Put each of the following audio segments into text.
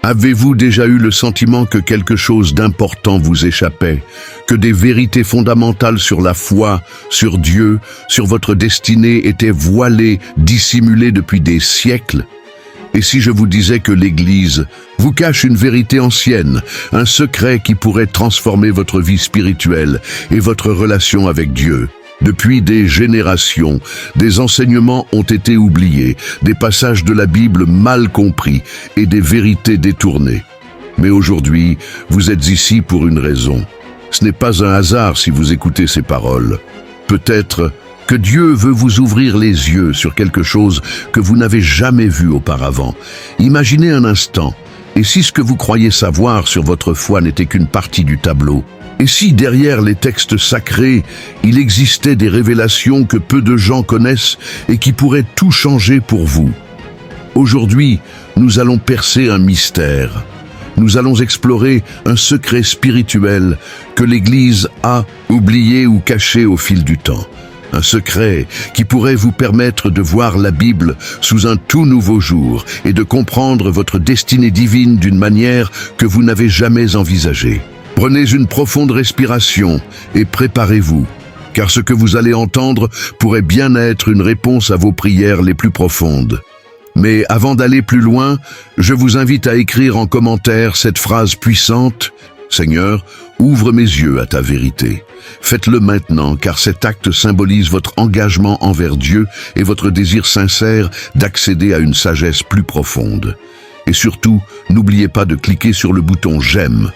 Avez-vous déjà eu le sentiment que quelque chose d'important vous échappait, que des vérités fondamentales sur la foi, sur Dieu, sur votre destinée étaient voilées, dissimulées depuis des siècles? Et si je vous disais que l'Église vous cache une vérité ancienne, un secret qui pourrait transformer votre vie spirituelle et votre relation avec Dieu? Depuis des générations, des enseignements ont été oubliés, des passages de la Bible mal compris et des vérités détournées. Mais aujourd'hui, vous êtes ici pour une raison. Ce n'est pas un hasard si vous écoutez ces paroles. Peut-être que Dieu veut vous ouvrir les yeux sur quelque chose que vous n'avez jamais vu auparavant. Imaginez un instant, et si ce que vous croyez savoir sur votre foi n'était qu'une partie du tableau? Et si derrière les textes sacrés, il existait des révélations que peu de gens connaissent et qui pourraient tout changer pour vous? Aujourd'hui, nous allons percer un mystère. Nous allons explorer un secret spirituel que l'Église a oublié ou caché au fil du temps. Un secret qui pourrait vous permettre de voir la Bible sous un tout nouveau jour et de comprendre votre destinée divine d'une manière que vous n'avez jamais envisagée. Prenez une profonde respiration et préparez-vous, car ce que vous allez entendre pourrait bien être une réponse à vos prières les plus profondes. Mais avant d'aller plus loin, je vous invite à écrire en commentaire cette phrase puissante: « Seigneur, ouvre mes yeux à ta vérité ». Faites-le maintenant, car cet acte symbolise votre engagement envers Dieu et votre désir sincère d'accéder à une sagesse plus profonde. Et surtout, n'oubliez pas de cliquer sur le bouton « J'aime »,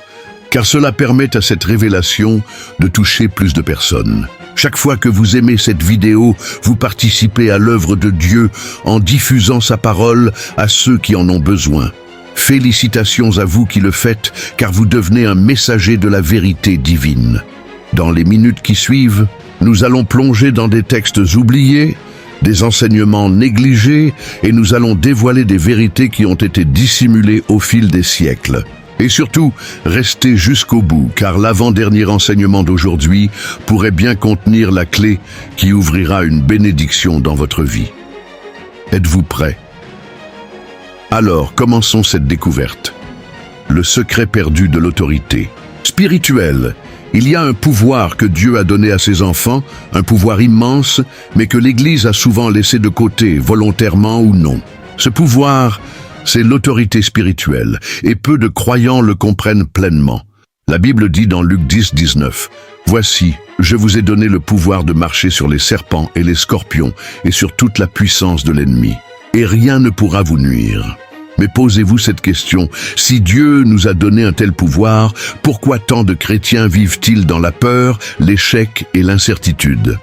car cela permet à cette révélation de toucher plus de personnes. Chaque fois que vous aimez cette vidéo, vous participez à l'œuvre de Dieu en diffusant sa parole à ceux qui en ont besoin. Félicitations à vous qui le faites, car vous devenez un messager de la vérité divine. Dans les minutes qui suivent, nous allons plonger dans des textes oubliés, des enseignements négligés, et nous allons dévoiler des vérités qui ont été dissimulées au fil des siècles. Et surtout, restez jusqu'au bout, car l'avant-dernier enseignement d'aujourd'hui pourrait bien contenir la clé qui ouvrira une bénédiction dans votre vie. Êtes-vous prêts? Alors, commençons cette découverte. Le secret perdu de l'autorité. Spirituel. Il y a un pouvoir que Dieu a donné à ses enfants, un pouvoir immense, mais que l'Église a souvent laissé de côté, volontairement ou non. Ce pouvoir, c'est l'autorité spirituelle, et peu de croyants le comprennent pleinement. La Bible dit dans Luc 10, 19, « Voici, je vous ai donné le pouvoir de marcher sur les serpents et les scorpions, et sur toute la puissance de l'ennemi, et rien ne pourra vous nuire. » Mais posez-vous cette question, si Dieu nous a donné un tel pouvoir, pourquoi tant de chrétiens vivent-ils dans la peur, l'échec et l'incertitude?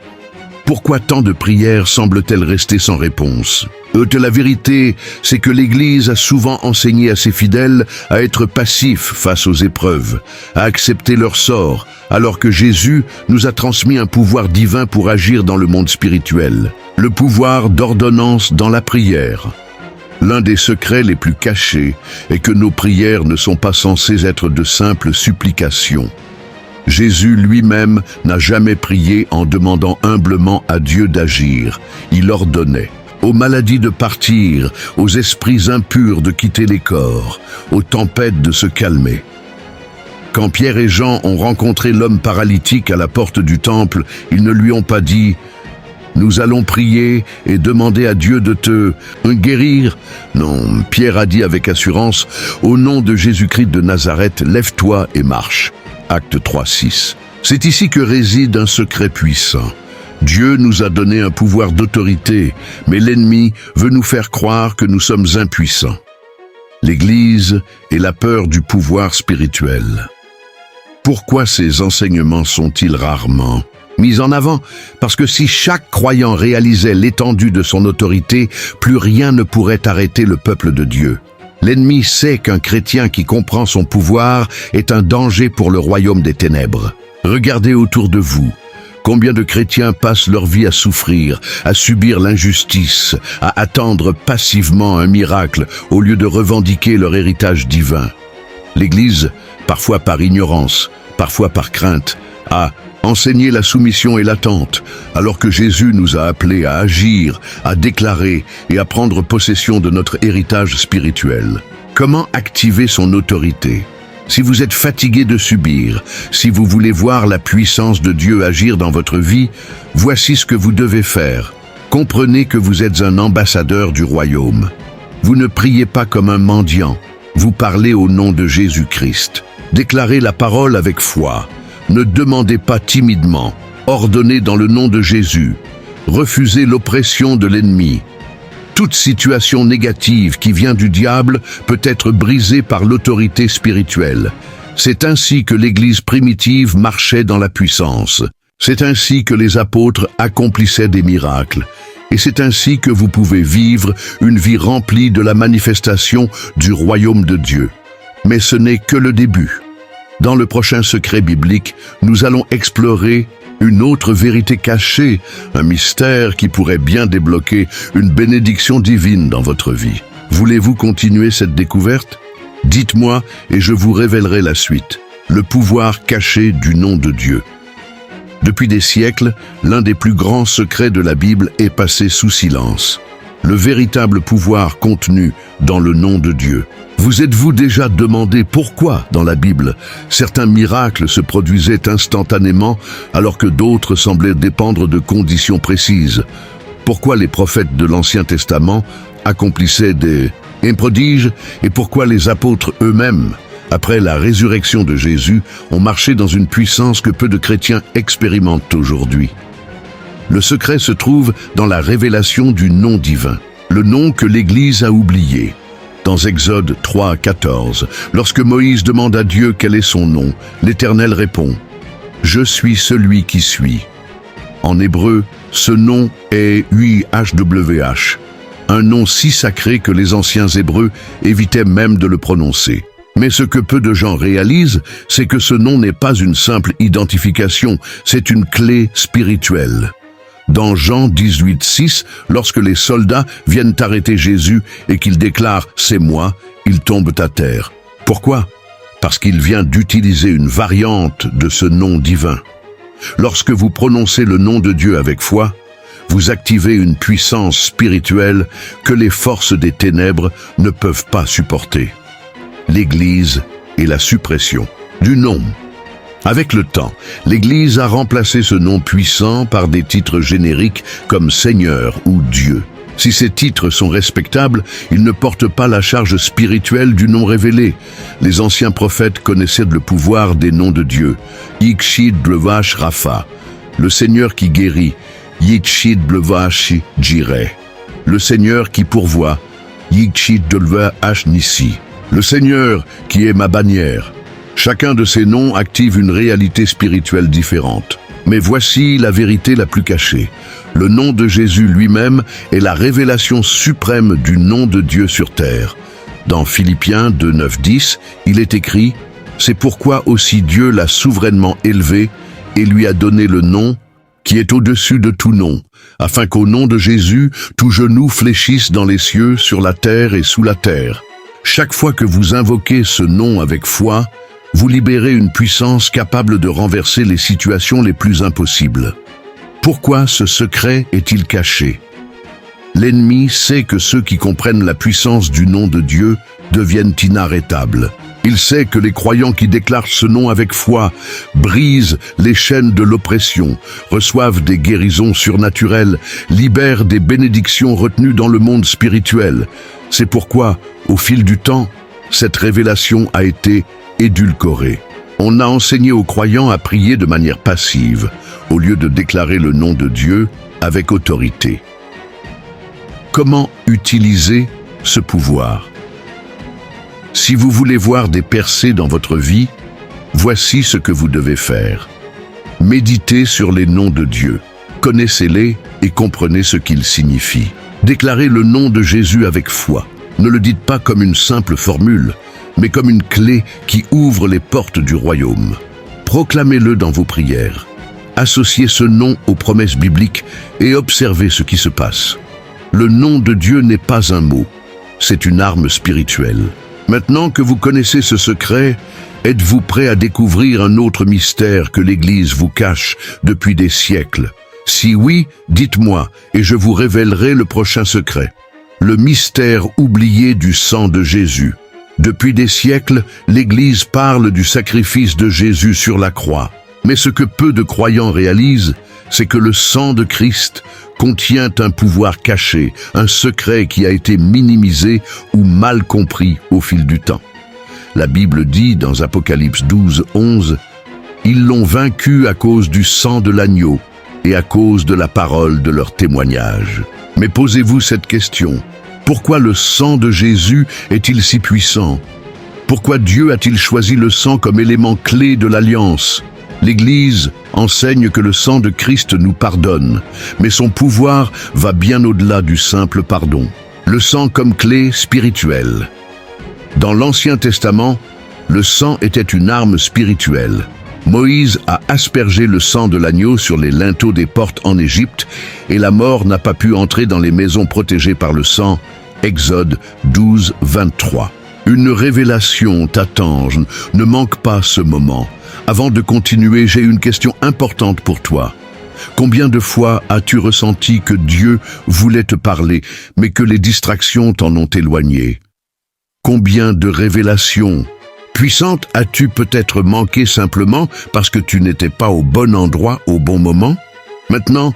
Pourquoi tant de prières semblent-elles rester sans réponse? La vérité, c'est que l'Église a souvent enseigné à ses fidèles à être passifs face aux épreuves, à accepter leur sort, alors que Jésus nous a transmis un pouvoir divin pour agir dans le monde spirituel, le pouvoir d'ordonnance dans la prière. L'un des secrets les plus cachés est que nos prières ne sont pas censées être de simples supplications. Jésus lui-même n'a jamais prié en demandant humblement à Dieu d'agir. Il ordonnait aux maladies de partir, aux esprits impurs de quitter les corps, aux tempêtes de se calmer. Quand Pierre et Jean ont rencontré l'homme paralytique à la porte du temple, ils ne lui ont pas dit « Nous allons prier et demander à Dieu de te guérir ». Non, Pierre a dit avec assurance « Au nom de Jésus-Christ de Nazareth, lève-toi et marche ». Acte 3, 6. C'est ici que réside un secret puissant. Dieu nous a donné un pouvoir d'autorité, mais l'ennemi veut nous faire croire que nous sommes impuissants. L'Église est la peur du pouvoir spirituel. Pourquoi ces enseignements sont-ils rarement mis en avant? Parce que si chaque croyant réalisait l'étendue de son autorité, plus rien ne pourrait arrêter le peuple de Dieu. L'ennemi sait qu'un chrétien qui comprend son pouvoir est un danger pour le royaume des ténèbres. Regardez autour de vous. Combien de chrétiens passent leur vie à souffrir, à subir l'injustice, à attendre passivement un miracle au lieu de revendiquer leur héritage divin? L'Église, parfois par ignorance, parfois par crainte, a enseigné la soumission et l'attente, alors que Jésus nous a appelés à agir, à déclarer et à prendre possession de notre héritage spirituel. Comment activer son autorité? Si vous êtes fatigué de subir, si vous voulez voir la puissance de Dieu agir dans votre vie, voici ce que vous devez faire. Comprenez que vous êtes un ambassadeur du royaume. Vous ne priez pas comme un mendiant, vous parlez au nom de Jésus-Christ. Déclarez la parole avec foi. Ne demandez pas timidement, ordonnez dans le nom de Jésus. Refusez l'oppression de l'ennemi. Toute situation négative qui vient du diable peut être brisée par l'autorité spirituelle. C'est ainsi que l'Église primitive marchait dans la puissance. C'est ainsi que les apôtres accomplissaient des miracles. Et c'est ainsi que vous pouvez vivre une vie remplie de la manifestation du royaume de Dieu. Mais ce n'est que le début. Dans le prochain secret biblique, nous allons explorer une autre vérité cachée, un mystère qui pourrait bien débloquer une bénédiction divine dans votre vie. Voulez-vous continuer cette découverte? Dites-moi et je vous révélerai la suite. Le pouvoir caché du nom de Dieu. Depuis des siècles, l'un des plus grands secrets de la Bible est passé sous silence. Le véritable pouvoir contenu dans le nom de Dieu. Vous êtes-vous déjà demandé pourquoi, dans la Bible, certains miracles se produisaient instantanément alors que d'autres semblaient dépendre de conditions précises? Pourquoi les prophètes de l'Ancien Testament accomplissaient des prodiges et pourquoi les apôtres eux-mêmes, après la résurrection de Jésus, ont marché dans une puissance que peu de chrétiens expérimentent aujourd'hui? Le secret se trouve dans la révélation du nom divin, le nom que l'Église a oublié. Dans Exode 3:14, lorsque Moïse demande à Dieu quel est son nom, l'Éternel répond « Je suis celui qui suis ». En hébreu, ce nom est YHWH, un nom si sacré que les anciens Hébreux évitaient même de le prononcer. Mais ce que peu de gens réalisent, c'est que ce nom n'est pas une simple identification, c'est une clé spirituelle. Dans Jean 18:6, lorsque les soldats viennent arrêter Jésus et qu'il déclare « C'est moi », ils tombent à terre. Pourquoi? Parce qu'il vient d'utiliser une variante de ce nom divin. Lorsque vous prononcez le nom de Dieu avec foi, vous activez une puissance spirituelle que les forces des ténèbres ne peuvent pas supporter. L'Église et la suppression du nom. Avec le temps, l'Église a remplacé ce nom puissant par des titres génériques comme Seigneur ou Dieu. Si ces titres sont respectables, ils ne portent pas la charge spirituelle du nom révélé. Les anciens prophètes connaissaient le pouvoir des noms de Dieu. Yikshid-Blevash Rapha, le Seigneur qui guérit. Yikshid-Blevash Jireh, le Seigneur qui pourvoit. Yikshid-Blevash Nissi, le Seigneur qui est ma bannière. Chacun de ces noms active une réalité spirituelle différente. Mais voici la vérité la plus cachée. Le nom de Jésus lui-même est la révélation suprême du nom de Dieu sur terre. Dans Philippiens 2:9-10, il est écrit « C'est pourquoi aussi Dieu l'a souverainement élevé et lui a donné le nom qui est au-dessus de tout nom, afin qu'au nom de Jésus, tout genou fléchisse dans les cieux, sur la terre et sous la terre. » Chaque fois que vous invoquez ce nom avec foi, vous libérez une puissance capable de renverser les situations les plus impossibles. Pourquoi ce secret est-il caché? L'ennemi sait que ceux qui comprennent la puissance du nom de Dieu deviennent inarrêtables. Il sait que les croyants qui déclarent ce nom avec foi brisent les chaînes de l'oppression, reçoivent des guérisons surnaturelles, libèrent des bénédictions retenues dans le monde spirituel. C'est pourquoi, au fil du temps, cette révélation a été édulcorée. On a enseigné aux croyants à prier de manière passive, au lieu de déclarer le nom de Dieu avec autorité. Comment utiliser ce pouvoir? Si vous voulez voir des percées dans votre vie, voici ce que vous devez faire. Méditez sur les noms de Dieu, connaissez-les et comprenez ce qu'ils signifient. Déclarez le nom de Jésus avec foi. Ne le dites pas comme une simple formule, mais comme une clé qui ouvre les portes du royaume. Proclamez-le dans vos prières. Associez ce nom aux promesses bibliques et observez ce qui se passe. Le nom de Dieu n'est pas un mot, c'est une arme spirituelle. Maintenant que vous connaissez ce secret, êtes-vous prêt à découvrir un autre mystère que l'Église vous cache depuis des siècles? Si oui, dites-moi et je vous révélerai le prochain secret. Le mystère oublié du sang de Jésus. Depuis des siècles, l'Église parle du sacrifice de Jésus sur la croix. Mais ce que peu de croyants réalisent, c'est que le sang de Christ contient un pouvoir caché, un secret qui a été minimisé ou mal compris au fil du temps. La Bible dit dans Apocalypse 12, 11, « Ils l'ont vaincu à cause du sang de l'agneau et à cause de la parole de leur témoignage. » Mais posez-vous cette question. Pourquoi le sang de Jésus est-il si puissant? Pourquoi Dieu a-t-il choisi le sang comme élément clé de l'alliance? L'Église enseigne que le sang de Christ nous pardonne, mais son pouvoir va bien au-delà du simple pardon. Le sang comme clé spirituelle. Dans l'Ancien Testament, le sang était une arme spirituelle. Moïse a aspergé le sang de l'agneau sur les linteaux des portes en Égypte et la mort n'a pas pu entrer dans les maisons protégées par le sang. Exode 12, 23. Une révélation t'attend, ne manque pas ce moment. Avant de continuer, j'ai une question importante pour toi. Combien de fois as-tu ressenti que Dieu voulait te parler, mais que les distractions t'en ont éloigné? Combien de révélations puissantes as-tu peut-être manqué simplement parce que tu n'étais pas au bon endroit au bon moment? Maintenant,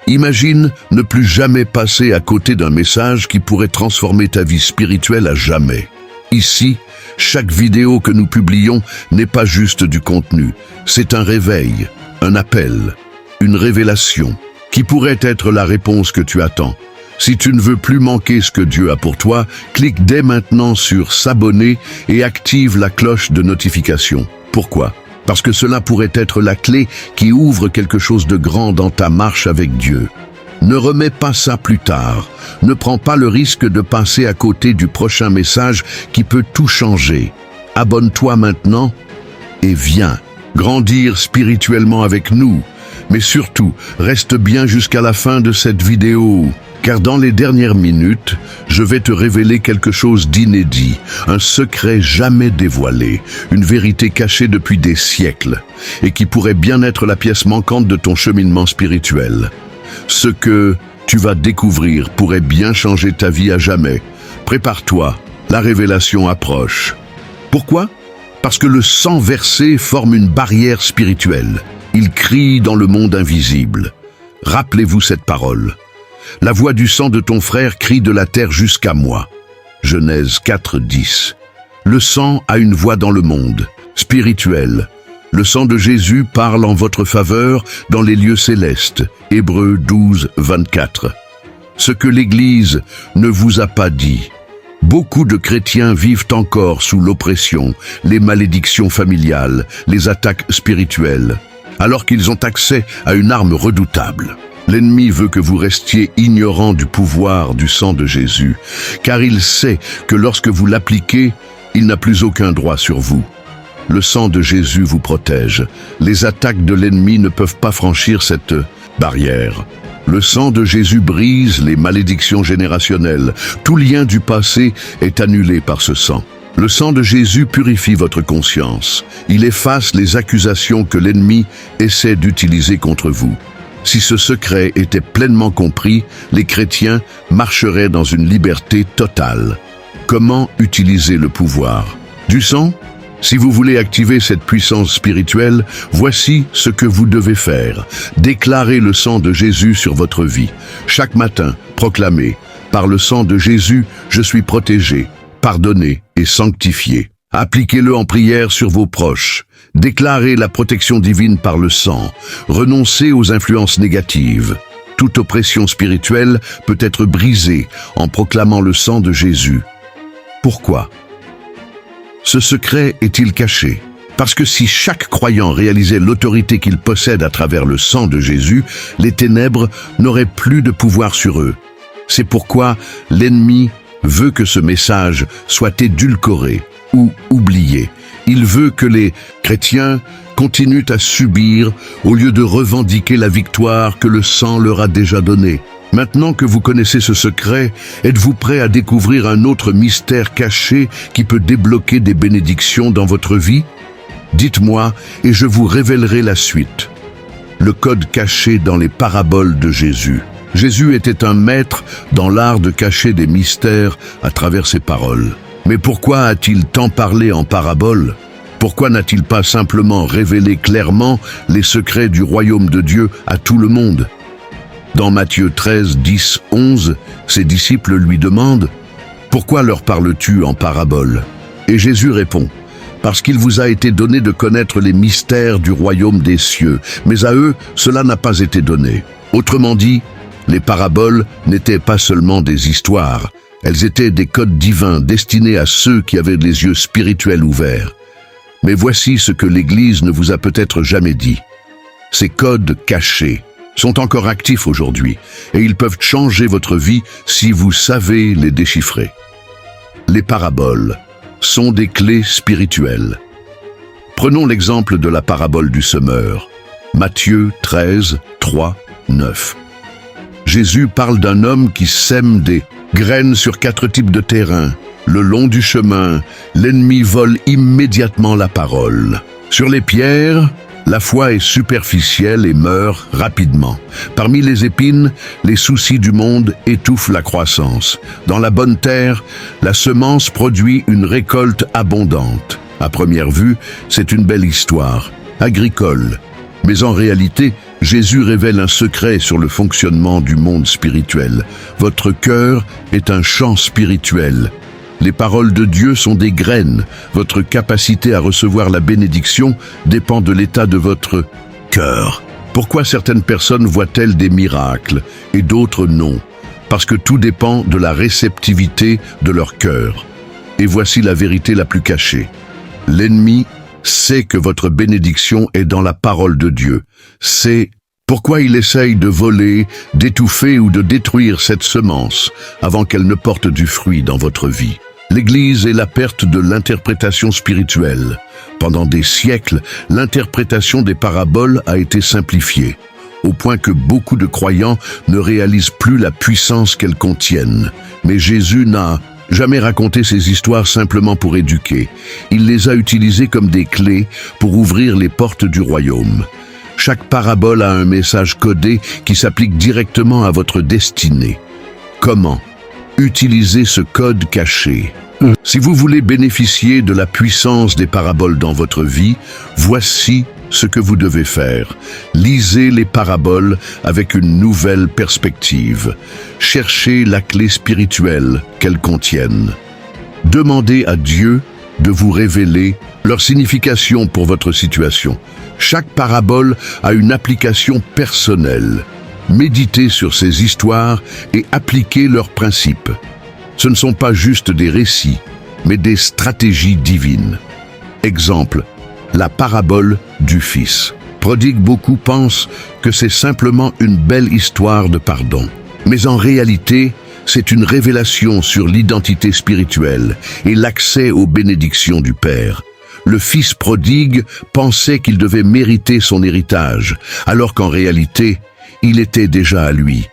imagine ne plus jamais passer à côté d'un message qui pourrait transformer ta vie spirituelle à jamais. Ici, chaque vidéo que nous publions n'est pas juste du contenu, c'est un réveil, un appel, une révélation, qui pourrait être la réponse que tu attends. Si tu ne veux plus manquer ce que Dieu a pour toi, clique dès maintenant sur s'abonner et active la cloche de notification. Pourquoi? Parce que cela pourrait être la clé qui ouvre quelque chose de grand dans ta marche avec Dieu. Ne remets pas ça plus tard. Ne prends pas le risque de passer à côté du prochain message qui peut tout changer. Abonne-toi maintenant et viens grandir spirituellement avec nous. Mais surtout, reste bien jusqu'à la fin de cette vidéo. Car dans les dernières minutes, je vais te révéler quelque chose d'inédit, un secret jamais dévoilé, une vérité cachée depuis des siècles, et qui pourrait bien être la pièce manquante de ton cheminement spirituel. Ce que tu vas découvrir pourrait bien changer ta vie à jamais. Prépare-toi, la révélation approche. Pourquoi? Parce que le sang versé forme une barrière spirituelle. Il crie dans le monde invisible. Rappelez-vous cette parole. La voix du sang de ton frère crie de la terre jusqu'à moi. Genèse 4, 10. Le sang a une voix dans le monde, spirituelle. Le sang de Jésus parle en votre faveur dans les lieux célestes. Hébreux 12, 24. Ce que l'Église ne vous a pas dit. Beaucoup de chrétiens vivent encore sous l'oppression, les malédictions familiales, les attaques spirituelles, alors qu'ils ont accès à une arme redoutable. L'ennemi veut que vous restiez ignorants du pouvoir du sang de Jésus, car il sait que lorsque vous l'appliquez, il n'a plus aucun droit sur vous. Le sang de Jésus vous protège. Les attaques de l'ennemi ne peuvent pas franchir cette barrière. Le sang de Jésus brise les malédictions générationnelles. Tout lien du passé est annulé par ce sang. Le sang de Jésus purifie votre conscience. Il efface les accusations que l'ennemi essaie d'utiliser contre vous. Si ce secret était pleinement compris, les chrétiens marcheraient dans une liberté totale. Comment utiliser le pouvoir du sang? Si vous voulez activer cette puissance spirituelle, voici ce que vous devez faire. Déclarez le sang de Jésus sur votre vie. Chaque matin, proclamez « Par le sang de Jésus, je suis protégé, pardonné et sanctifié ». Appliquez-le en prière sur vos proches. Déclarez la protection divine par le sang. Renoncez aux influences négatives. Toute oppression spirituelle peut être brisée en proclamant le sang de Jésus. Pourquoi? Ce secret est-il caché? Parce que si chaque croyant réalisait l'autorité qu'il possède à travers le sang de Jésus, les ténèbres n'auraient plus de pouvoir sur eux. C'est pourquoi l'ennemi veut que ce message soit édulcoré ou oublié. Il veut que les chrétiens continuent à subir au lieu de revendiquer la victoire que le sang leur a déjà donnée. Maintenant que vous connaissez ce secret, êtes-vous prêt à découvrir un autre mystère caché qui peut débloquer des bénédictions dans votre vie? Dites-moi et je vous révélerai la suite. Le code caché dans les paraboles de Jésus. Jésus était un maître dans l'art de cacher des mystères à travers ses paroles. Mais pourquoi a-t-il tant parlé en paraboles? Pourquoi n'a-t-il pas simplement révélé clairement les secrets du royaume de Dieu à tout le monde? Dans Matthieu 13, 10, 11, ses disciples lui demandent « Pourquoi leur parles-tu en paraboles ?» Et Jésus répond « Parce qu'il vous a été donné de connaître les mystères du royaume des cieux, mais à eux, cela n'a pas été donné. » Autrement dit, les paraboles n'étaient pas seulement des histoires, elles étaient des codes divins destinés à ceux qui avaient les yeux spirituels ouverts. Mais voici ce que l'Église ne vous a peut-être jamais dit. Ces codes cachés sont encore actifs aujourd'hui et ils peuvent changer votre vie si vous savez les déchiffrer. Les paraboles sont des clés spirituelles. Prenons l'exemple de la parabole du semeur. Matthieu 13, 3, 9. Jésus parle d'un homme qui sème des graines sur 4 types de terrains. Le long du chemin, l'ennemi vole immédiatement la parole. Sur les pierres, la foi est superficielle et meurt rapidement. Parmi les épines, les soucis du monde étouffent la croissance. Dans la bonne terre, la semence produit une récolte abondante. À première vue, c'est une belle histoire, agricole. Mais en réalité, Jésus révèle un secret sur le fonctionnement du monde spirituel. Votre cœur est un champ spirituel. Les paroles de Dieu sont des graines. Votre capacité à recevoir la bénédiction dépend de l'état de votre cœur. Pourquoi certaines personnes voient-elles des miracles et d'autres non? Parce que tout dépend de la réceptivité de leur cœur. Et voici la vérité la plus cachée. L'ennemi sait que votre bénédiction est dans la parole de Dieu. C'est pourquoi il essaye de voler, d'étouffer ou de détruire cette semence avant qu'elle ne porte du fruit dans votre vie. L'Église est la perte de l'interprétation spirituelle. Pendant des siècles, l'interprétation des paraboles a été simplifiée, au point que beaucoup de croyants ne réalisent plus la puissance qu'elles contiennent. Mais Jésus n'a jamais raconté ces histoires simplement pour éduquer. Il les a utilisées comme des clés pour ouvrir les portes du royaume. Chaque parabole a un message codé qui s'applique directement à votre destinée. Comment utiliser ce code caché? Si vous voulez bénéficier de la puissance des paraboles dans votre vie, voici ce que vous devez faire. Lisez les paraboles avec une nouvelle perspective. Cherchez la clé spirituelle qu'elles contiennent. Demandez à Dieu de vous révéler leur signification pour votre situation. Chaque parabole a une application personnelle. Méditez sur ces histoires et appliquez leurs principes. Ce ne sont pas juste des récits, mais des stratégies divines. Exemple, la parabole du Fils prodigue. Beaucoup pensent que c'est simplement une belle histoire de pardon. Mais en réalité, c'est une révélation sur l'identité spirituelle et l'accès aux bénédictions du Père. Le fils prodigue pensait qu'il devait mériter son héritage, alors qu'en réalité, il était déjà à lui.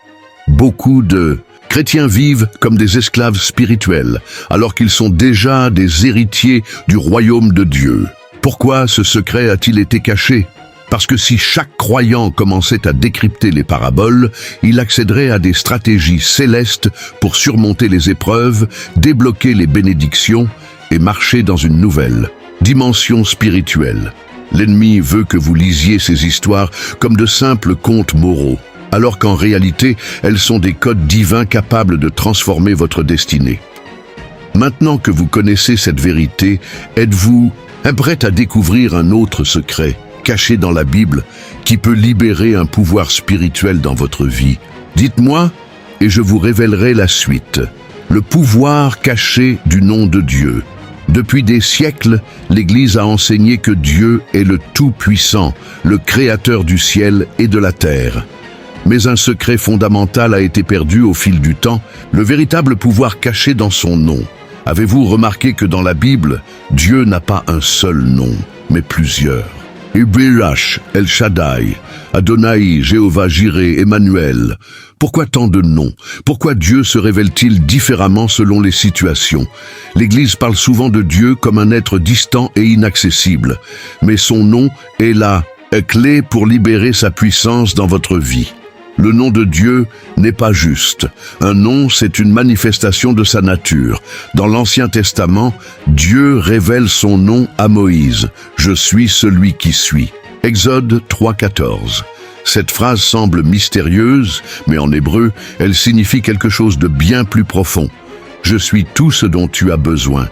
Beaucoup de chrétiens vivent comme des esclaves spirituels, alors qu'ils sont déjà des héritiers du royaume de Dieu. Pourquoi ce secret a-t-il été caché? Parce que si chaque croyant commençait à décrypter les paraboles, il accéderait à des stratégies célestes pour surmonter les épreuves, débloquer les bénédictions et marcher dans une nouvelle dimension spirituelle. L'ennemi veut que vous lisiez ces histoires comme de simples contes moraux, alors qu'en réalité, elles sont des codes divins capables de transformer votre destinée. Maintenant que vous connaissez cette vérité, êtes-vous prêt à découvrir un autre secret caché dans la Bible qui peut libérer un pouvoir spirituel dans votre vie? Dites-moi et je vous révélerai la suite. Le pouvoir caché du nom de Dieu. Depuis des siècles, l'Église a enseigné que Dieu est le Tout-Puissant, le Créateur du ciel et de la terre. Mais un secret fondamental a été perdu au fil du temps, le véritable pouvoir caché dans son nom. Avez-vous remarqué que dans la Bible, Dieu n'a pas un seul nom, mais plusieurs? Ibirach, El Shaddai, Adonai, Jéhovah Jireh, Emmanuel. Pourquoi tant de noms? Pourquoi Dieu se révèle-t-il différemment selon les situations? L'Église parle souvent de Dieu comme un être distant et inaccessible, mais son nom est la clé pour libérer sa puissance dans votre vie. Le nom de Dieu n'est pas juste. Un nom, c'est une manifestation de sa nature. Dans l'Ancien Testament, Dieu révèle son nom à Moïse. « Je suis celui qui suis ». Exode 3,14. Cette phrase semble mystérieuse, mais en hébreu, elle signifie quelque chose de bien plus profond. « Je suis tout ce dont tu as besoin ».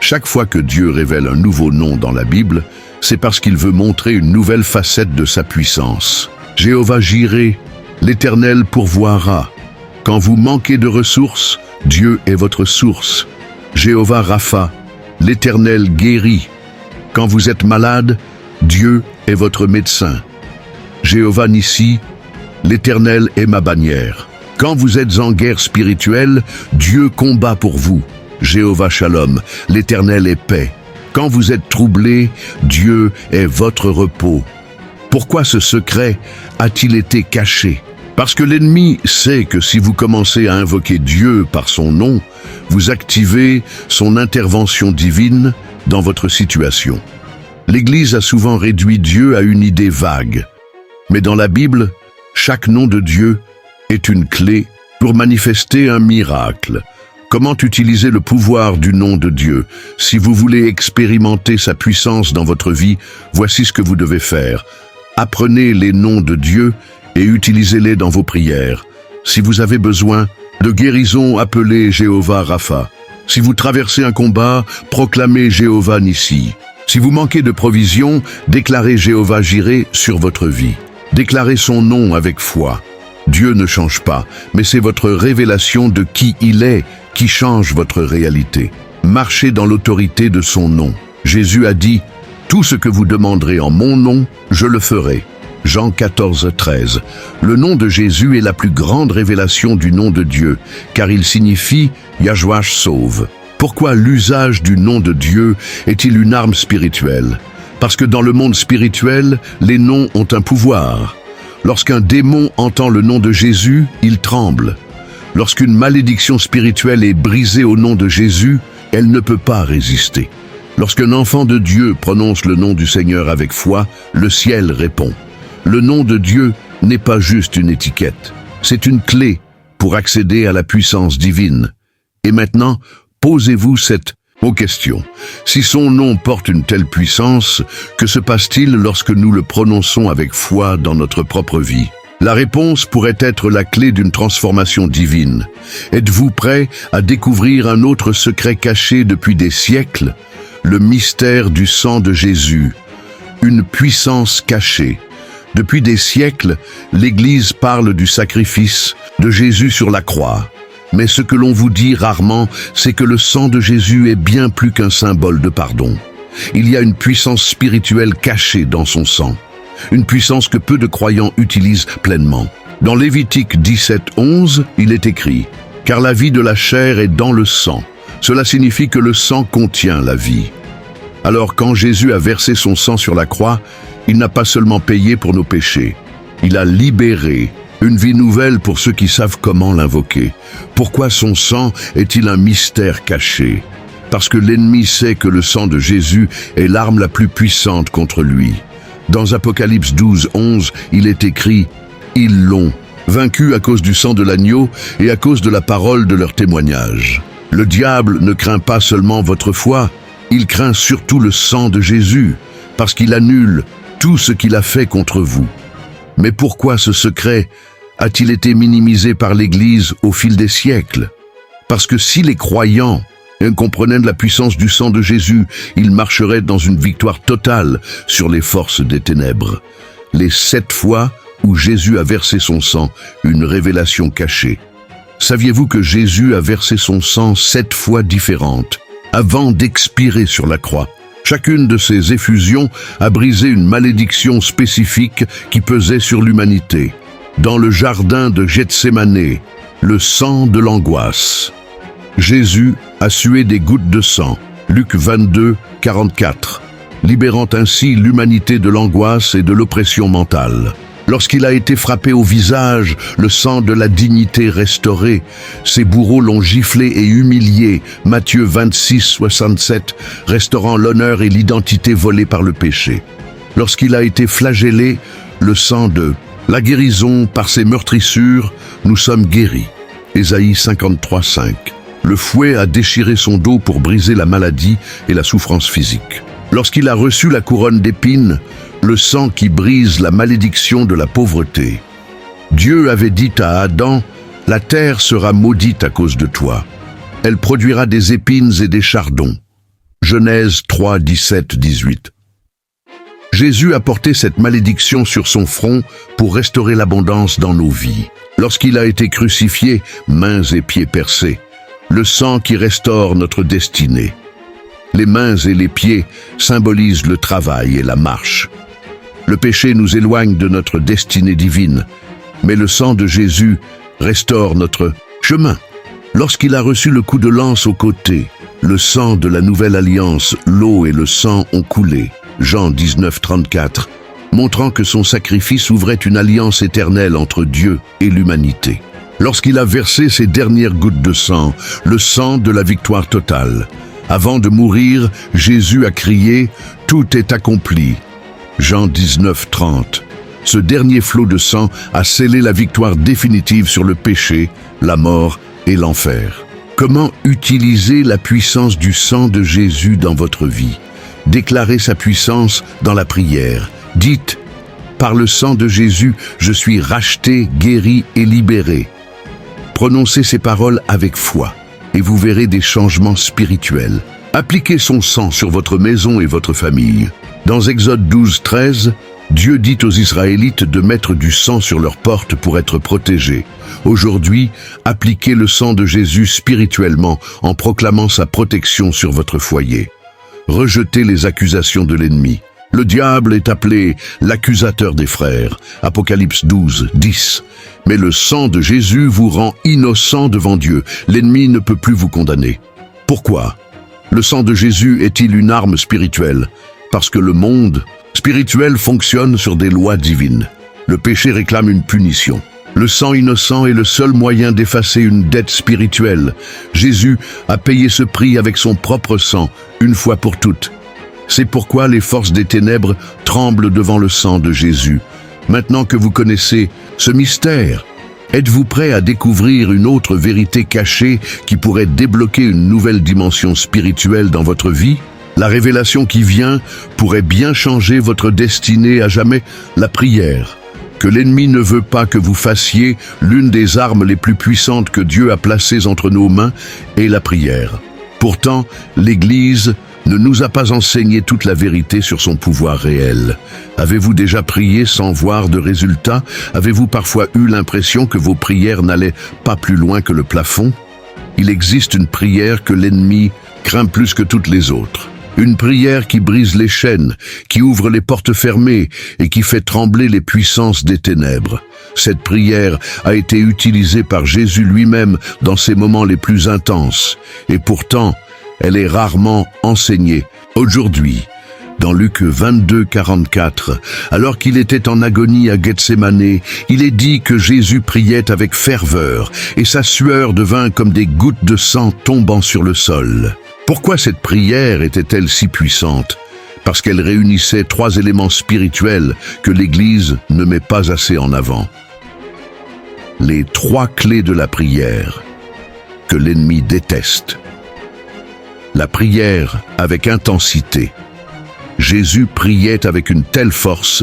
Chaque fois que Dieu révèle un nouveau nom dans la Bible, c'est parce qu'il veut montrer une nouvelle facette de sa puissance. Jéhovah Jireh, l'Éternel pourvoira. Quand vous manquez de ressources, Dieu est votre source. Jéhovah Rapha, l'Éternel guérit. Quand vous êtes malade, Dieu est votre médecin. Jéhovah Nissi, l'Éternel est ma bannière. Quand vous êtes en guerre spirituelle, Dieu combat pour vous. Jéhovah Shalom, l'Éternel est paix. Quand vous êtes troublé, Dieu est votre repos. Pourquoi ce secret a-t-il été caché? Parce que l'ennemi sait que si vous commencez à invoquer Dieu par son nom, vous activez son intervention divine dans votre situation. L'Église a souvent réduit Dieu à une idée vague. Mais dans la Bible, chaque nom de Dieu est une clé pour manifester un miracle. Comment utiliser le pouvoir du nom de Dieu? Si vous voulez expérimenter sa puissance dans votre vie, voici ce que vous devez faire. Apprenez les noms de Dieu et utilisez-les dans vos prières. Si vous avez besoin de guérison, appelez Jéhovah Rapha. Si vous traversez un combat, proclamez Jéhovah Nissi. Si vous manquez de provisions, déclarez Jéhovah Jireh sur votre vie. Déclarez son nom avec foi. Dieu ne change pas, mais c'est votre révélation de qui il est qui change votre réalité. Marchez dans l'autorité de son nom. Jésus a dit « Tout ce que vous demanderez en mon nom, je le ferai ». Jean 14, 13. Le nom de Jésus est la plus grande révélation du nom de Dieu, car il signifie « Yahshua sauve ». Pourquoi l'usage du nom de Dieu est-il une arme spirituelle? Parce que dans le monde spirituel, les noms ont un pouvoir. Lorsqu'un démon entend le nom de Jésus, il tremble. Lorsqu'une malédiction spirituelle est brisée au nom de Jésus, elle ne peut pas résister. Lorsqu'un enfant de Dieu prononce le nom du Seigneur avec foi, le ciel répond. Le nom de Dieu n'est pas juste une étiquette, c'est une clé pour accéder à la puissance divine. Et maintenant, posez-vous cette question. Si son nom porte une telle puissance, que se passe-t-il lorsque nous le prononçons avec foi dans notre propre vie? La réponse pourrait être la clé d'une transformation divine. Êtes-vous prêt à découvrir un autre secret caché depuis des siècles? Le mystère du sang de Jésus, une puissance cachée. Depuis des siècles, l'Église parle du sacrifice de Jésus sur la croix. Mais ce que l'on vous dit rarement, c'est que le sang de Jésus est bien plus qu'un symbole de pardon. Il y a une puissance spirituelle cachée dans son sang. Une puissance que peu de croyants utilisent pleinement. Dans Lévitique 17:11, il est écrit « Car la vie de la chair est dans le sang ». Cela signifie que le sang contient la vie. Alors quand Jésus a versé son sang sur la croix, il n'a pas seulement payé pour nos péchés, il a libéré une vie nouvelle pour ceux qui savent comment l'invoquer. Pourquoi son sang est-il un mystère caché? Parce que l'ennemi sait que le sang de Jésus est l'arme la plus puissante contre lui. Dans Apocalypse 12:11, il est écrit « Ils l'ont vaincu à cause du sang de l'agneau et à cause de la parole de leur témoignage ». Le diable ne craint pas seulement votre foi, il craint surtout le sang de Jésus, parce qu'il annule tout ce qu'il a fait contre vous. Mais pourquoi ce secret a-t-il été minimisé par l'Église au fil des siècles? Parce que si les croyants comprenaient la puissance du sang de Jésus, ils marcheraient dans une victoire totale sur les forces des ténèbres. Les 7 fois où Jésus a versé son sang, une révélation cachée. Saviez-vous que Jésus a versé son sang 7 fois différentes, avant d'expirer sur la croix? Chacune de ces effusions a brisé une malédiction spécifique qui pesait sur l'humanité. Dans le jardin de Gethsémanée, le sang de l'angoisse. Jésus a sué des gouttes de sang, Luc 22, 44, libérant ainsi l'humanité de l'angoisse et de l'oppression mentale. Lorsqu'il a été frappé au visage, le sang de la dignité restauré, ses bourreaux l'ont giflé et humilié, Matthieu 26, 67, restaurant l'honneur et l'identité volés par le péché. Lorsqu'il a été flagellé, le sang de La guérison, par ses meurtrissures, nous sommes guéris. Ésaïe 53:5. Le fouet a déchiré son dos pour briser la maladie et la souffrance physique. Lorsqu'il a reçu la couronne d'épines, le sang qui brise la malédiction de la pauvreté. Dieu avait dit à Adam, « La terre sera maudite à cause de toi. Elle produira des épines et des chardons. » Genèse 3, 17, 18. Jésus a porté cette malédiction sur son front pour restaurer l'abondance dans nos vies. Lorsqu'il a été crucifié, mains et pieds percés, le sang qui restaure notre destinée. Les mains et les pieds symbolisent le travail et la marche. Le péché nous éloigne de notre destinée divine, mais le sang de Jésus restaure notre chemin. Lorsqu'il a reçu le coup de lance au côté, le sang de la nouvelle alliance, l'eau et le sang ont coulé. Jean 19, 34, montrant que son sacrifice ouvrait une alliance éternelle entre Dieu et l'humanité. Lorsqu'il a versé ses dernières gouttes de sang, le sang de la victoire totale. Avant de mourir, Jésus a crié « Tout est accompli ». Jean 19, 30. Ce dernier flot de sang a scellé la victoire définitive sur le péché, la mort et l'enfer. Comment utiliser la puissance du sang de Jésus dans votre vie? Déclarez sa puissance dans la prière. Dites « Par le sang de Jésus, je suis racheté, guéri et libéré ». Prononcez ces paroles avec foi et vous verrez des changements spirituels. Appliquez son sang sur votre maison et votre famille. Dans Exode 12, 13, Dieu dit aux Israélites de mettre du sang sur leurs portes pour être protégés. Aujourd'hui, appliquez le sang de Jésus spirituellement en proclamant sa protection sur votre foyer. Rejetez les accusations de l'ennemi. Le diable est appelé l'accusateur des frères. Apocalypse 12, 10. Mais le sang de Jésus vous rend innocent devant Dieu. L'ennemi ne peut plus vous condamner. Pourquoi? Le sang de Jésus est-il une arme spirituelle? Parce que le monde spirituel fonctionne sur des lois divines. Le péché réclame une punition. Le sang innocent est le seul moyen d'effacer une dette spirituelle. Jésus a payé ce prix avec son propre sang, une fois pour toutes. C'est pourquoi les forces des ténèbres tremblent devant le sang de Jésus. Maintenant que vous connaissez ce mystère, êtes-vous prêt à découvrir une autre vérité cachée qui pourrait débloquer une nouvelle dimension spirituelle dans votre vie? La révélation qui vient pourrait bien changer votre destinée à jamais, la prière. Que l'ennemi ne veut pas que vous fassiez, l'une des armes les plus puissantes que Dieu a placées entre nos mains est la prière. Pourtant, l'Église ne nous a pas enseigné toute la vérité sur son pouvoir réel. Avez-vous déjà prié sans voir de résultat? Avez-vous parfois eu l'impression que vos prières n'allaient pas plus loin que le plafond? Il existe une prière que l'ennemi craint plus que toutes les autres. Une prière qui brise les chaînes, qui ouvre les portes fermées et qui fait trembler les puissances des ténèbres. Cette prière a été utilisée par Jésus lui-même dans ses moments les plus intenses. Et pourtant, elle est rarement enseignée. Aujourd'hui, dans Luc 22, 44, alors qu'il était en agonie à Gethsémanée, il est dit que Jésus priait avec ferveur et sa sueur devint comme des gouttes de sang tombant sur le sol. Pourquoi cette prière était-elle si puissante? Parce qu'elle réunissait 3 éléments spirituels que l'Église ne met pas assez en avant. Les 3 clés de la prière que l'ennemi déteste. La prière avec intensité. Jésus priait avec une telle force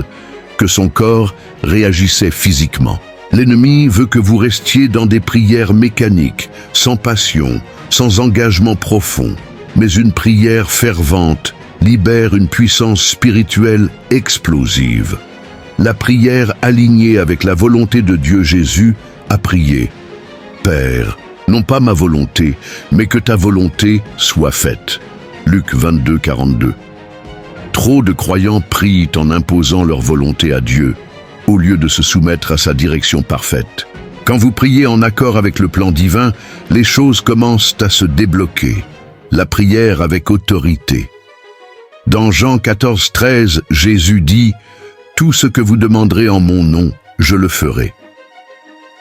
que son corps réagissait physiquement. L'ennemi veut que vous restiez dans des prières mécaniques, sans passion, sans engagement profond. Mais une prière fervente libère une puissance spirituelle explosive. La prière alignée avec la volonté de Dieu Jésus a prié. Père, non pas ma volonté, mais que ta volonté soit faite. Luc 22, 42. Trop de croyants prient en imposant leur volonté à Dieu, au lieu de se soumettre à sa direction parfaite. Quand vous priez en accord avec le plan divin, les choses commencent à se débloquer. La prière avec autorité. Dans Jean 14, 13, Jésus dit « Tout ce que vous demanderez en mon nom, je le ferai ».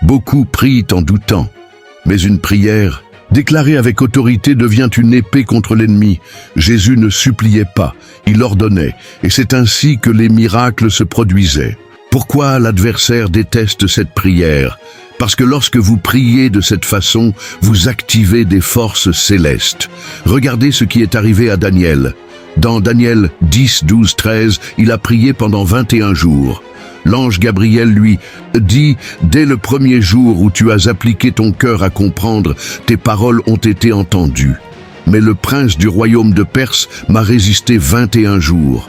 Beaucoup prient en doutant, mais une prière déclarée avec autorité devient une épée contre l'ennemi. Jésus ne suppliait pas, il ordonnait, et c'est ainsi que les miracles se produisaient. Pourquoi l'adversaire déteste cette prière? Parce que lorsque vous priez de cette façon, vous activez des forces célestes. Regardez ce qui est arrivé à Daniel. Dans Daniel 10, 12, 13, il a prié pendant 21 jours. L'ange Gabriel lui dit « Dès le premier jour où tu as appliqué ton cœur à comprendre, tes paroles ont été entendues. Mais le prince du royaume de Perse m'a résisté 21 jours. »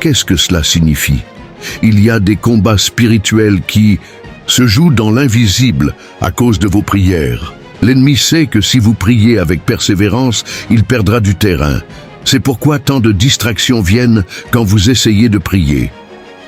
Qu'est-ce que cela signifie? Il y a des combats spirituels qui se jouent dans l'invisible à cause de vos prières. L'ennemi sait que si vous priez avec persévérance, il perdra du terrain. C'est pourquoi tant de distractions viennent quand vous essayez de prier.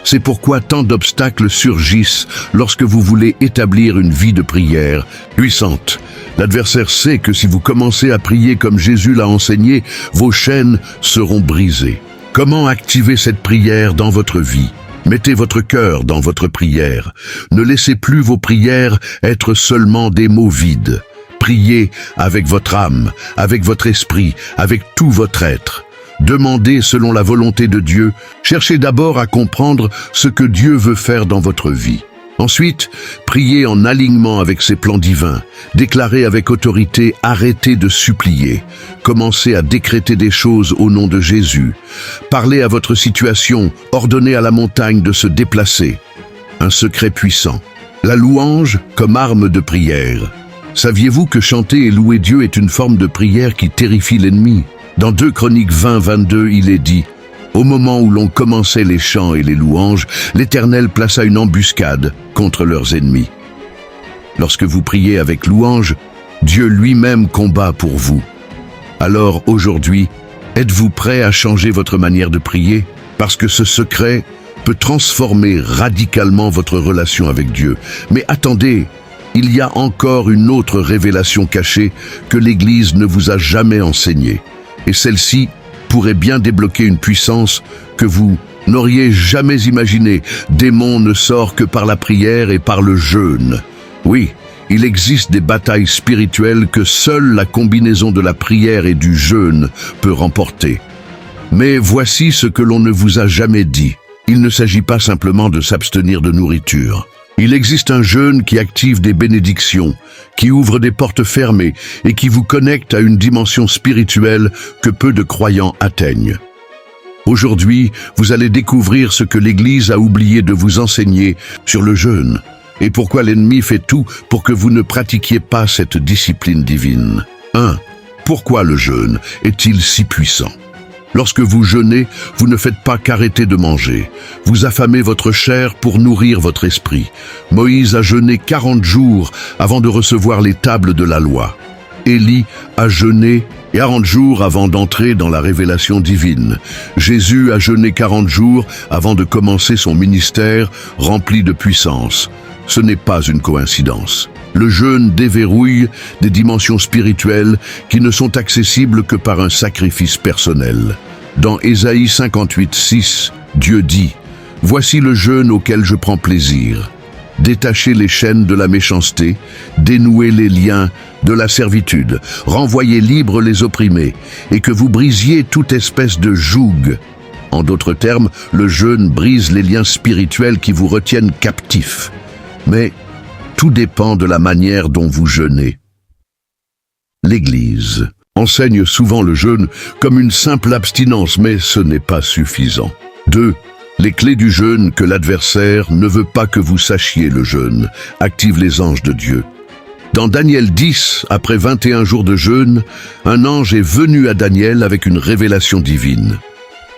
C'est pourquoi tant d'obstacles surgissent lorsque vous voulez établir une vie de prière puissante. L'adversaire sait que si vous commencez à prier comme Jésus l'a enseigné, vos chaînes seront brisées. Comment activer cette prière dans votre vie? Mettez votre cœur dans votre prière. Ne laissez plus vos prières être seulement des mots vides. Priez avec votre âme, avec votre esprit, avec tout votre être. Demandez selon la volonté de Dieu. Cherchez d'abord à comprendre ce que Dieu veut faire dans votre vie. Ensuite, priez en alignement avec ses plans divins. Déclarez avec autorité, arrêtez de supplier. Commencez à décréter des choses au nom de Jésus. Parlez à votre situation, ordonnez à la montagne de se déplacer. Un secret puissant. La louange comme arme de prière. Saviez-vous que chanter et louer Dieu est une forme de prière qui terrifie l'ennemi? Dans 2 Chroniques 20, 22, il est dit « Au moment où l'on commençait les chants et les louanges, l'Éternel plaça une embuscade contre leurs ennemis. » Lorsque vous priez avec louange, Dieu lui-même combat pour vous. Alors aujourd'hui, êtes-vous prêt à changer votre manière de prier? Parce que ce secret peut transformer radicalement votre relation avec Dieu. Mais attendez, il y a encore une autre révélation cachée que l'Église ne vous a jamais enseignée. Et celle-ci pourrait bien débloquer une puissance que vous n'auriez jamais imaginée. Démon ne sort que par la prière et par le jeûne. Oui, il existe des batailles spirituelles que seule la combinaison de la prière et du jeûne peut remporter. Mais voici ce que l'on ne vous a jamais dit. Il ne s'agit pas simplement de s'abstenir de nourriture. Il existe un jeûne qui active des bénédictions, qui ouvre des portes fermées et qui vous connecte à une dimension spirituelle que peu de croyants atteignent. Aujourd'hui, vous allez découvrir ce que l'Église a oublié de vous enseigner sur le jeûne et pourquoi l'ennemi fait tout pour que vous ne pratiquiez pas cette discipline divine. 1. Pourquoi le jeûne est-il si puissant? Lorsque vous jeûnez, vous ne faites pas qu'arrêter de manger. Vous affamez votre chair pour nourrir votre esprit. Moïse a jeûné 40 jours avant de recevoir les tables de la loi. Élie a jeûné 40 jours avant d'entrer dans la révélation divine. Jésus a jeûné 40 jours avant de commencer son ministère rempli de puissance. Ce n'est pas une coïncidence. Le jeûne déverrouille des dimensions spirituelles qui ne sont accessibles que par un sacrifice personnel. Dans Ésaïe 58, 6, Dieu dit « Voici le jeûne auquel je prends plaisir. Détachez les chaînes de la méchanceté, dénouez les liens de la servitude, renvoyez libres les opprimés, et que vous brisiez toute espèce de joug. » En d'autres termes, le jeûne brise les liens spirituels qui vous retiennent captifs. Mais tout dépend de la manière dont vous jeûnez. L'Église enseigne souvent le jeûne comme une simple abstinence, mais ce n'est pas suffisant. 2. Les clés du jeûne que l'adversaire ne veut pas que vous sachiez le jeûne. Active les anges de Dieu. Dans Daniel 10, après 21 jours de jeûne, un ange est venu à Daniel avec une révélation divine.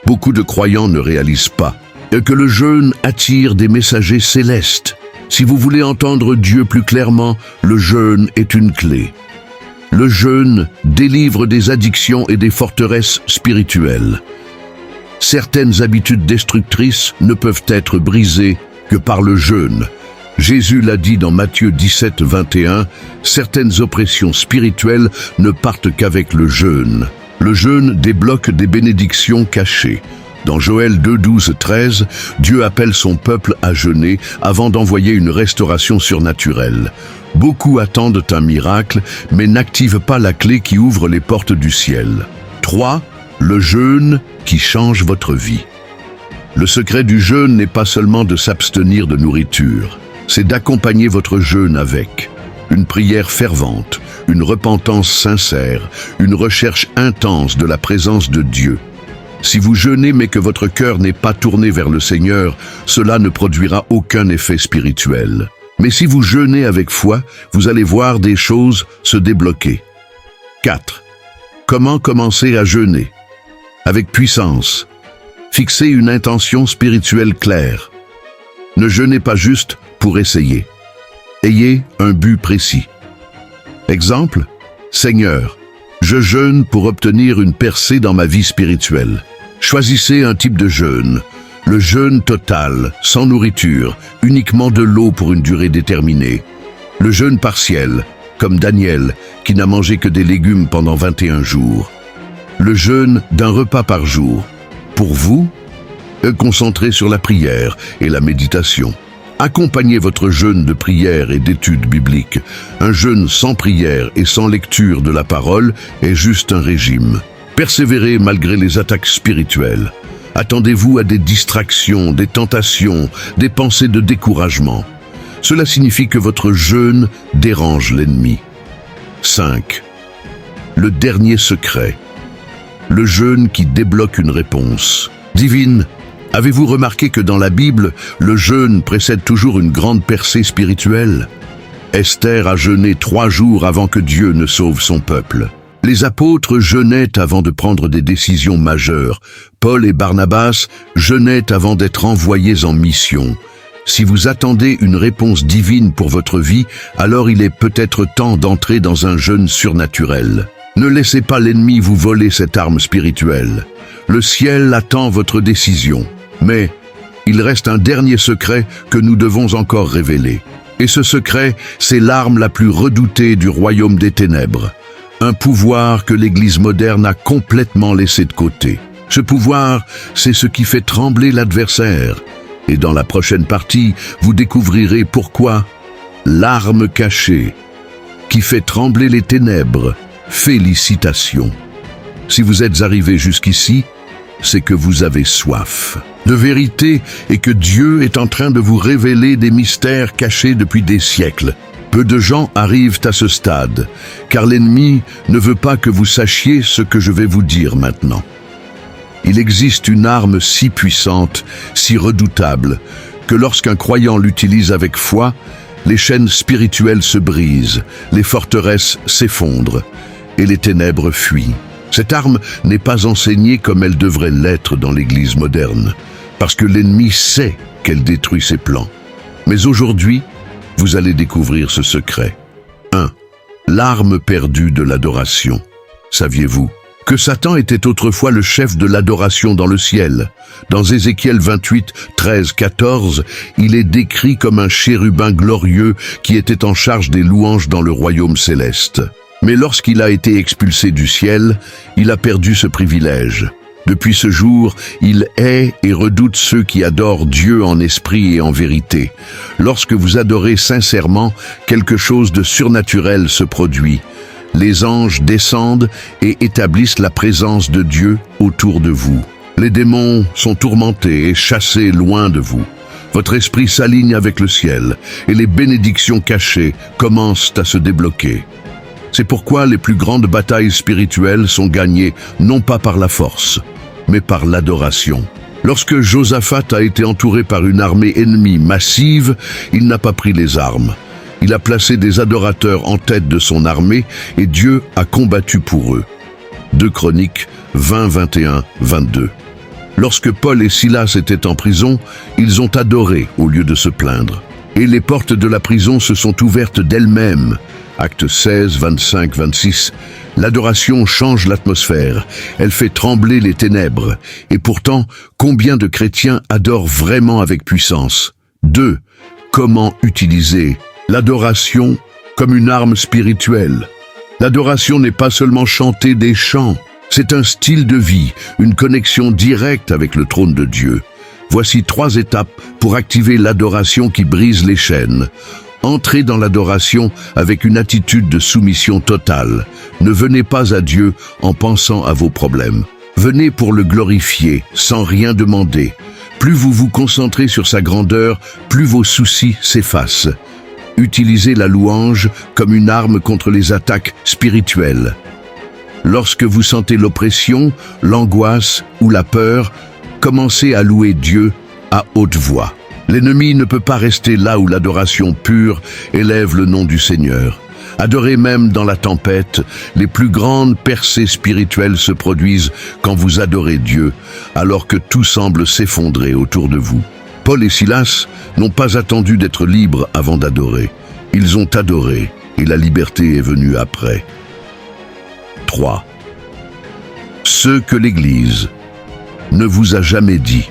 Beaucoup de croyants ne réalisent pas que le jeûne attire des messagers célestes. Si vous voulez entendre Dieu plus clairement, le jeûne est une clé. Le jeûne délivre des addictions et des forteresses spirituelles. Certaines habitudes destructrices ne peuvent être brisées que par le jeûne. Jésus l'a dit dans Matthieu 17, 21, « Certaines oppressions spirituelles ne partent qu'avec le jeûne. » Le jeûne débloque des bénédictions cachées. Dans Joël 2, 12, 13, Dieu appelle son peuple à jeûner avant d'envoyer une restauration surnaturelle. Beaucoup attendent un miracle, mais n'activent pas la clé qui ouvre les portes du ciel. 3. Le jeûne qui change votre vie. Le secret du jeûne n'est pas seulement de s'abstenir de nourriture, c'est d'accompagner votre jeûne avec une prière fervente, une repentance sincère, une recherche intense de la présence de Dieu. Si vous jeûnez mais que votre cœur n'est pas tourné vers le Seigneur, cela ne produira aucun effet spirituel. Mais si vous jeûnez avec foi, vous allez voir des choses se débloquer. 4. Comment commencer à jeûner? Avec puissance. Fixez une intention spirituelle claire. Ne jeûnez pas juste pour essayer. Ayez un but précis. Exemple, Seigneur, je jeûne pour obtenir une percée dans ma vie spirituelle. Choisissez un type de jeûne. Le jeûne total, sans nourriture, uniquement de l'eau pour une durée déterminée. Le jeûne partiel, comme Daniel, qui n'a mangé que des légumes pendant 21 jours. Le jeûne d'un repas par jour. Pour vous, concentrez sur la prière et la méditation. Accompagnez votre jeûne de prière et d'études bibliques. Un jeûne sans prière et sans lecture de la parole est juste un régime. Persévérez malgré les attaques spirituelles. Attendez-vous à des distractions, des tentations, des pensées de découragement. Cela signifie que votre jeûne dérange l'ennemi. 5. Le dernier secret. Le jeûne qui débloque une réponse divine. Avez-vous remarqué que dans la Bible, le jeûne précède toujours une grande percée spirituelle? Esther a jeûné 3 jours avant que Dieu ne sauve son peuple. Les apôtres jeûnaient avant de prendre des décisions majeures. Paul et Barnabas jeûnaient avant d'être envoyés en mission. Si vous attendez une réponse divine pour votre vie, alors il est peut-être temps d'entrer dans un jeûne surnaturel. Ne laissez pas l'ennemi vous voler cette arme spirituelle. Le ciel attend votre décision. Mais il reste un dernier secret que nous devons encore révéler. Et ce secret, c'est l'arme la plus redoutée du royaume des ténèbres. Un pouvoir que l'Église moderne a complètement laissé de côté. Ce pouvoir, c'est ce qui fait trembler l'adversaire. Et dans la prochaine partie, vous découvrirez pourquoi l'arme cachée qui fait trembler les ténèbres. Félicitations. Si vous êtes arrivé jusqu'ici, c'est que vous avez soif de vérité et que Dieu est en train de vous révéler des mystères cachés depuis des siècles. Peu de gens arrivent à ce stade, car l'ennemi ne veut pas que vous sachiez ce que je vais vous dire maintenant. Il existe une arme si puissante, si redoutable, que lorsqu'un croyant l'utilise avec foi, les chaînes spirituelles se brisent, les forteresses s'effondrent et les ténèbres fuient. Cette arme n'est pas enseignée comme elle devrait l'être dans l'Église moderne, parce que l'ennemi sait qu'elle détruit ses plans. Mais aujourd'hui, vous allez découvrir ce secret. 1. L'arme perdue de l'adoration. Saviez-vous que Satan était autrefois le chef de l'adoration dans le ciel? Dans Ézéchiel 28, 13, 14, il est décrit comme un chérubin glorieux qui était en charge des louanges dans le royaume céleste. Mais lorsqu'il a été expulsé du ciel, il a perdu ce privilège. Depuis ce jour, il hait et redoute ceux qui adorent Dieu en esprit et en vérité. Lorsque vous adorez sincèrement, quelque chose de surnaturel se produit. Les anges descendent et établissent la présence de Dieu autour de vous. Les démons sont tourmentés et chassés loin de vous. Votre esprit s'aligne avec le ciel et les bénédictions cachées commencent à se débloquer. C'est pourquoi les plus grandes batailles spirituelles sont gagnées non pas par la force, mais par l'adoration. Lorsque Josaphat a été entouré par une armée ennemie massive, il n'a pas pris les armes. Il a placé des adorateurs en tête de son armée et Dieu a combattu pour eux. 2 Chroniques 20, 21, 22. Lorsque Paul et Silas étaient en prison, ils ont adoré au lieu de se plaindre. Et les portes de la prison se sont ouvertes d'elles-mêmes. Actes 16, 25, 26. L'adoration change l'atmosphère, elle fait trembler les ténèbres. Et pourtant, combien de chrétiens adorent vraiment avec puissance? 2. Comment utiliser l'adoration comme une arme spirituelle? L'adoration n'est pas seulement chanter des chants, c'est un style de vie, une connexion directe avec le trône de Dieu. Voici 3 étapes pour activer l'adoration qui brise les chaînes. Entrez dans l'adoration avec une attitude de soumission totale. Ne venez pas à Dieu en pensant à vos problèmes. Venez pour le glorifier, sans rien demander. Plus vous vous concentrez sur sa grandeur, plus vos soucis s'effacent. Utilisez la louange comme une arme contre les attaques spirituelles. Lorsque vous sentez l'oppression, l'angoisse ou la peur, commencez à louer Dieu à haute voix. L'ennemi ne peut pas rester là où l'adoration pure élève le nom du Seigneur. Adorez même dans la tempête, les plus grandes percées spirituelles se produisent quand vous adorez Dieu, alors que tout semble s'effondrer autour de vous. Paul et Silas n'ont pas attendu d'être libres avant d'adorer. Ils ont adoré et la liberté est venue après. 3. Ce que l'Église ne vous a jamais dit.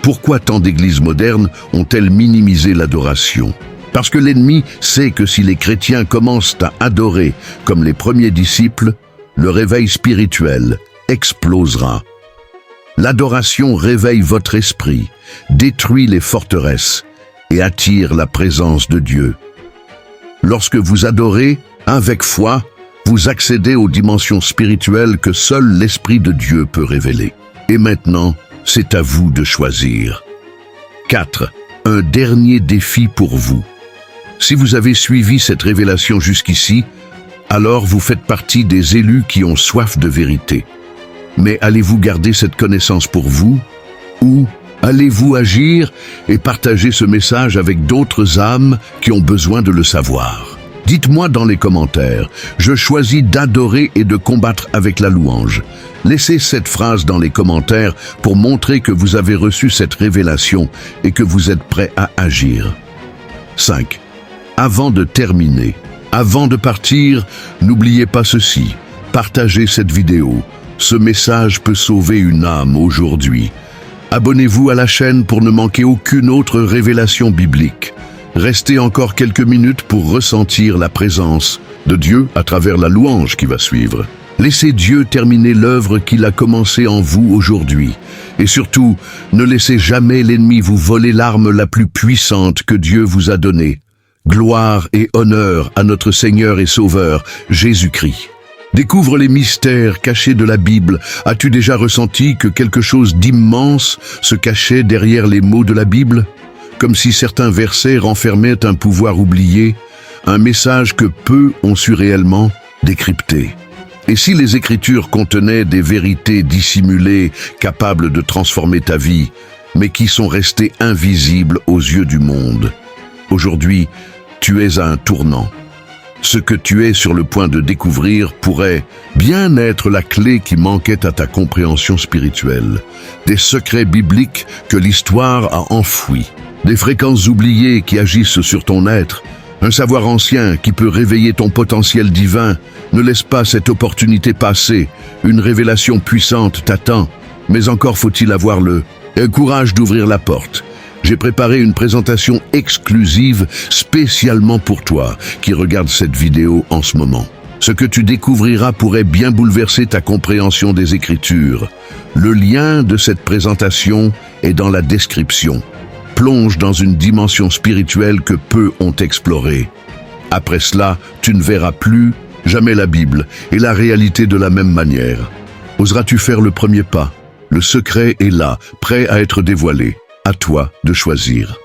Pourquoi tant d'églises modernes ont-elles minimisé l'adoration ? Parce que l'ennemi sait que si les chrétiens commencent à adorer comme les premiers disciples, le réveil spirituel explosera. L'adoration réveille votre esprit, détruit les forteresses et attire la présence de Dieu. Lorsque vous adorez avec foi, vous accédez aux dimensions spirituelles que seul l'Esprit de Dieu peut révéler. Et maintenant, c'est à vous de choisir. 4. Un dernier défi pour vous. Si vous avez suivi cette révélation jusqu'ici, alors vous faites partie des élus qui ont soif de vérité. Mais allez-vous garder cette connaissance pour vous? Ou allez-vous agir et partager ce message avec d'autres âmes qui ont besoin de le savoir? Dites-moi dans les commentaires, je choisis d'adorer et de combattre avec la louange. Laissez cette phrase dans les commentaires pour montrer que vous avez reçu cette révélation et que vous êtes prêt à agir. 5. Avant de terminer, avant de partir, n'oubliez pas ceci. Partagez cette vidéo. Ce message peut sauver une âme aujourd'hui. Abonnez-vous à la chaîne pour ne manquer aucune autre révélation biblique. Restez encore quelques minutes pour ressentir la présence de Dieu à travers la louange qui va suivre. Laissez Dieu terminer l'œuvre qu'il a commencée en vous aujourd'hui. Et surtout, ne laissez jamais l'ennemi vous voler l'arme la plus puissante que Dieu vous a donnée. Gloire et honneur à notre Seigneur et Sauveur, Jésus-Christ. Découvre les mystères cachés de la Bible. As-tu déjà ressenti que quelque chose d'immense se cachait derrière les mots de la Bible ? Comme si certains versets renfermaient un pouvoir oublié, un message que peu ont su réellement décrypter. Et si les Écritures contenaient des vérités dissimulées, capables de transformer ta vie, mais qui sont restées invisibles aux yeux du monde? Aujourd'hui, tu es à un tournant. Ce que tu es sur le point de découvrir pourrait bien être la clé qui manquait à ta compréhension spirituelle. Des secrets bibliques que l'histoire a enfouis. Des fréquences oubliées qui agissent sur ton être, un savoir ancien qui peut réveiller ton potentiel divin. Ne laisse pas cette opportunité passer. Une révélation puissante t'attend, mais encore faut-il avoir le courage d'ouvrir la porte. J'ai préparé une présentation exclusive spécialement pour toi qui regarde cette vidéo en ce moment. Ce que tu découvriras pourrait bien bouleverser ta compréhension des Écritures. Le lien de cette présentation est dans la description. Plonge dans une dimension spirituelle que peu ont explorée. Après cela, tu ne verras plus jamais la Bible et la réalité de la même manière. Oseras-tu faire le premier pas? Le secret est là, prêt à être dévoilé. À toi de choisir.